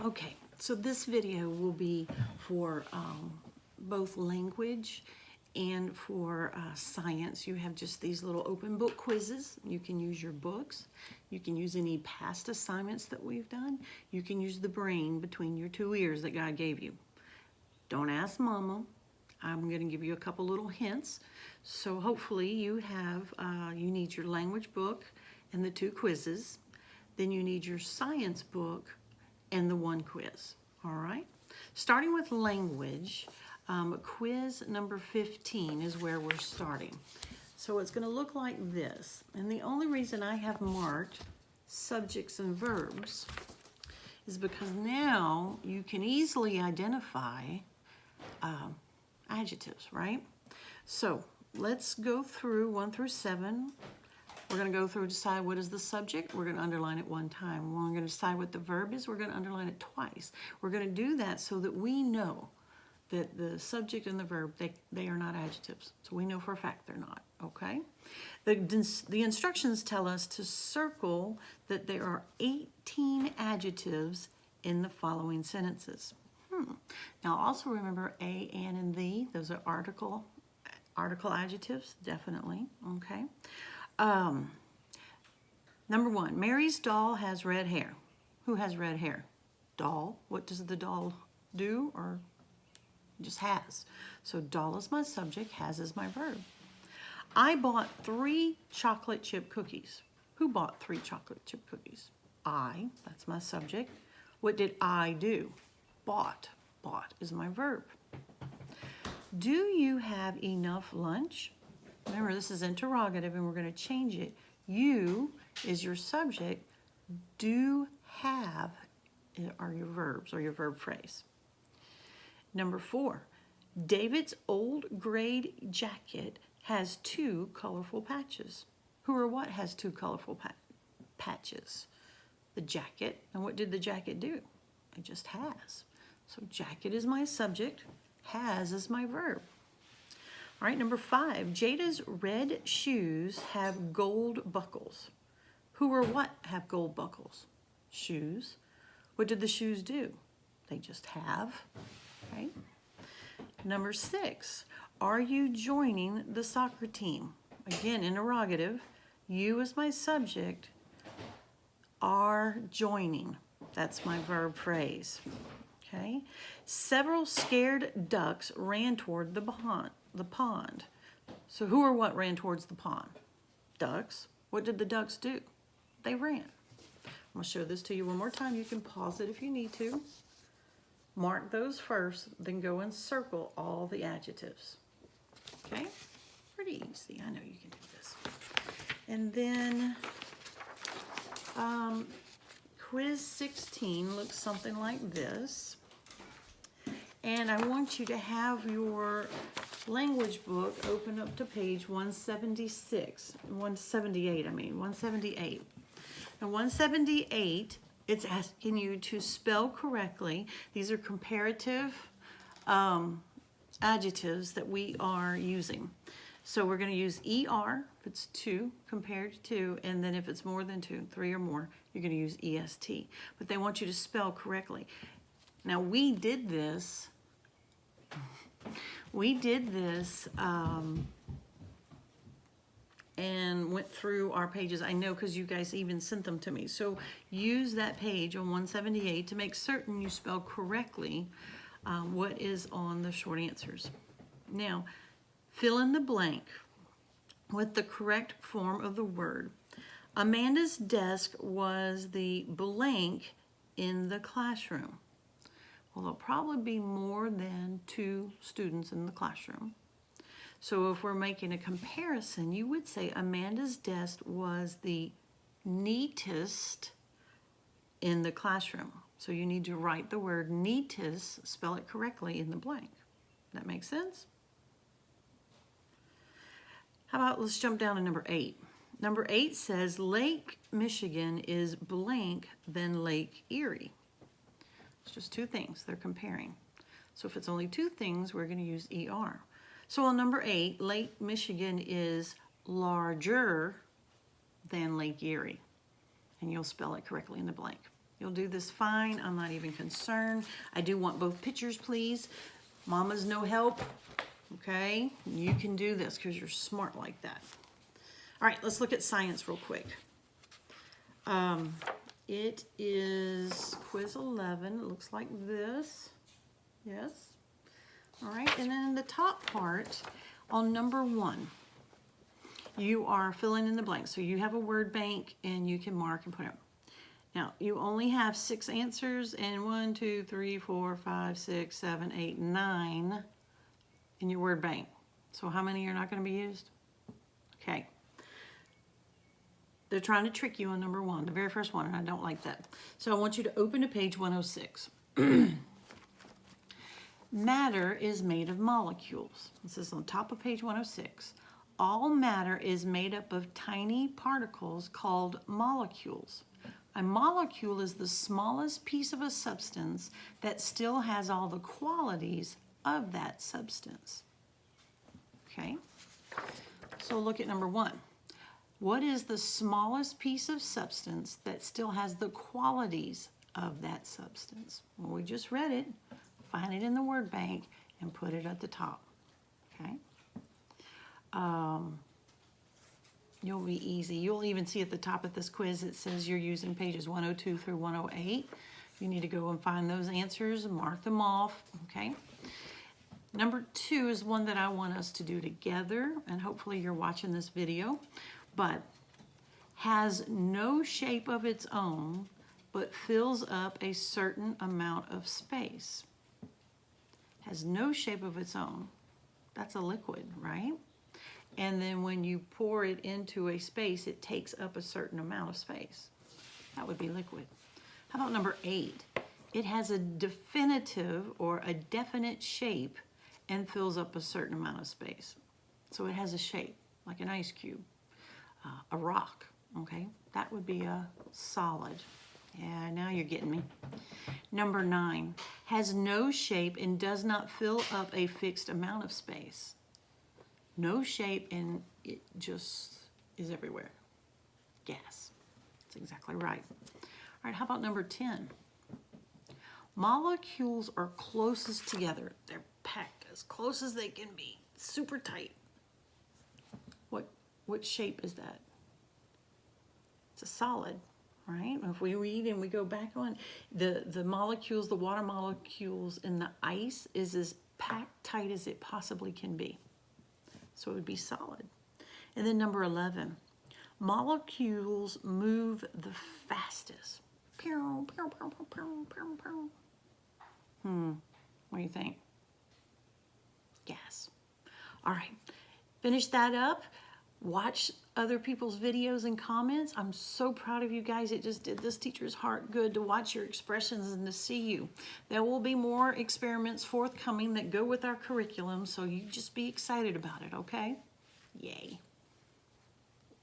Okay, so this video will be for both language and for science. You have just these little open book quizzes. You can use your books. You can use any past assignments that we've done. You can use the brain between your two ears that God gave you. Don't ask Mama. I'm going to give you a couple little hints. So hopefully you have, you need your language book and the two quizzes. Then you need your science book and the one quiz. All right. Starting with language, quiz number 15 is where we're starting. So it's going to look like this. And the only reason I have marked subjects and verbs is because now you can easily identify adjectives, right? So let's go through 1 through 7. We're going to go through, decide what is the subject. We're going to underline it one time. We're going to decide what the verb is. We're going to underline it twice. We're going to do that so that we know that the subject and the verb, they are not adjectives. So we know for a fact they're not, okay? The instructions tell us to circle that there are 18 adjectives in the following sentences. Now also remember a, and the. Those are article adjectives, definitely, okay? Number 1, Mary's doll has red hair. Who has red hair? Doll. What does the doll do or just has? So doll is my subject, has is my verb. I bought 3 chocolate chip cookies. Who bought 3 chocolate chip cookies? I, that's my subject. What did I do? Bought. Bought is my verb. Do you have enough lunch? Remember, this is interrogative and we're going to change it. You is your subject. Do have are your verbs or your verb phrase. Number 4, David's old gray jacket has 2 colorful patches. Who or what has 2 colorful patches? The jacket. And what did the jacket do? It just has. So jacket is my subject. Has is my verb. All right, number 5, Jada's red shoes have gold buckles. Who or what have gold buckles? Shoes. What did the shoes do? They just have, okay? Number 6, are you joining the soccer team? Again, interrogative. You is my subject. Are joining. That's my verb phrase, okay? Several scared ducks ran toward the pond. So who or what ran towards the pond? Ducks. What did the ducks do? They ran. I'm going to show this to you one more time. You can pause it if you need to. Mark those first, then go and circle all the adjectives. Okay? Pretty easy. I know you can do this. And then quiz 16 looks something like this. And I want you to have your language book open up to page 178. And 178, it's asking you to spell correctly. These are comparative adjectives that we are using. So we're going to use ER if it's 2, compared to 2, and then if it's more than 2, 3 or more, you're going to use EST. But they want you to spell correctly. Now we did this and went through our pages. I know because you guys even sent them to me. So use that page on 178 to make certain you spell correctly what is on the short answers. Now, fill in the blank with the correct form of the word. Amanda's desk was the blank in the classroom. Well, there'll probably be more than 2 students in the classroom. So if we're making a comparison, you would say Amanda's desk was the neatest in the classroom. So you need to write the word neatest, spell it correctly in the blank. That makes sense? How about let's jump down to number 8. Number 8 says Lake Michigan is blank than Lake Erie. It's just 2 things they're comparing. So if it's only 2 things, we're going to use ER. So on number 8, Lake Michigan is larger than Lake Erie. And you'll spell it correctly in the blank. You'll do this fine. I'm not even concerned. I do want both pictures, please. Mama's no help. Okay, you can do this because you're smart like that. All right, let's look at science real quick. It is quiz 11. It looks like this. Yes. All right, and then in the top part, on number 1, you are filling in the blanks. So you have a word bank and you can mark and put it. Now, you only have 6 answers, and 1, 2, 3, 4, 5, 6, 7, 8, 9 in your word bank. So how many are not going to be used? Okay. They're trying to trick you on number 1, the very first one, and I don't like that. So I want you to open to page 106. Matter is made of molecules. This is on top of page 106. All matter is made up of tiny particles called molecules. A molecule is the smallest piece of a substance that still has all the qualities of that substance. Okay, so look at number 1. What is the smallest piece of substance that still has the qualities of that substance? Well, we just read it. Find it in the word bank and put it at the top. Okay. You'll be easy. You'll even see at the top of this quiz it says you're using pages 102 through 108. You need to go and find those answers and mark them off. Okay. Number 2 is one that I want us to do together, and hopefully you're watching this video, but has no shape of its own, but fills up a certain amount of space. Has no shape of its own. That's a liquid, right? And then when you pour it into a space, it takes up a certain amount of space. That would be liquid. How about number 8? It has a definitive or a definite shape and fills up a certain amount of space. So it has a shape, like an ice cube, a rock, okay? That would be a solid. Yeah, now you're getting me. Number 9, has no shape and does not fill up a fixed amount of space. No shape and it just is everywhere. Gas. That's exactly right. All right, how about number 10? Molecules are closest together. They're packed as close as they can be. Super tight. What shape is that? It's a solid, right? If we read and we go back on, the molecules, the water molecules in the ice is as packed tight as it possibly can be. So it would be solid. And then number 11, molecules move the fastest. What do you think? Gas. All right, finish that up. Watch other people's videos and comments. I'm so proud of you guys. It just did this teacher's heart good to watch your expressions and to see you. There will be more experiments forthcoming that go with our curriculum, so you just be excited about it, okay? Yay.